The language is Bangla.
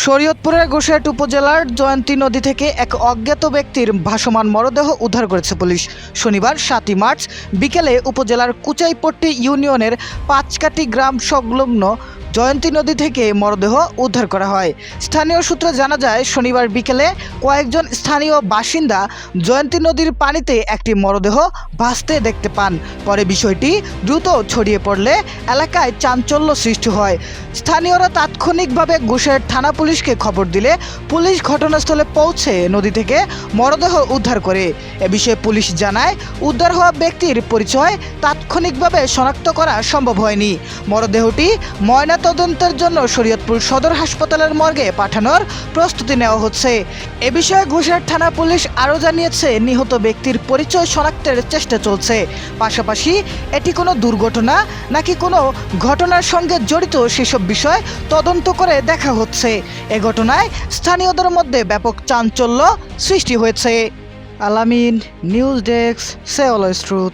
শরীয়তপুরের গোসাইট উপজেলার জয়ন্তী নদী থেকে এক অজ্ঞাত ব্যক্তির ভাসমান মরদেহ উদ্ধার করেছে পুলিশ। শনিবার ৭ই মার্চ বিকেলে উপজেলার কুচাইপট্টি ইউনিয়নের পাঁচকাটি গ্রাম সংলগ্ন জয়ন্তী নদী থেকে মরদেহ উদ্ধার করা হয়। স্থানীয় সূত্রে জানা যায়, শনিবার বিকেলে কয়েকজন স্থানীয় বাসিন্দা জয়ন্তী নদীর পানিতে একটি মরদেহ ভাসতে দেখতে পান। পরে বিষয়টি দ্রুত ছড়িয়ে পড়লে এলাকায় চাঞ্চল্য সৃষ্টি হয়। স্থানীয়রা তাৎক্ষণিকভাবে গোসাইট থানা পুলিশকে খবর দিলে পুলিশ ঘটনাস্থলে পৌঁছে নদী থেকে মরদেহ উদ্ধার করে। এ বিষয়ে পুলিশ জানায়, উদ্ধার হওয়া ব্যক্তির পরিচয় তাৎক্ষণিকভাবে শনাক্ত করা সম্ভব হয়নি। মরদেহটি ময়নাতদন্তের জন্য শরীয়তপুর সদর হাসপাতালের মর্গে পাঠানোর প্রস্তুতি নেওয়া হচ্ছে। এ বিষয়ে গোসাইট থানা পুলিশ আরও জানিয়েছে, নিহত ব্যক্তির পরিচয় শনাক্তের চেষ্টা চলছে। পাশাপাশি এটি কোনো দুর্ঘটনা নাকি কোনো ঘটনার সঙ্গে জড়িত সেসব বিষয় তদন্ত করে দেখা হচ্ছে। এ ঘটনায় স্থানীয়দের মধ্যে ব্যাপক চাঞ্চল্য সৃষ্টি হয়েছে। আলামিন, নিউজ ডেস্ক, সে অলওয়েজ ট্রুথ।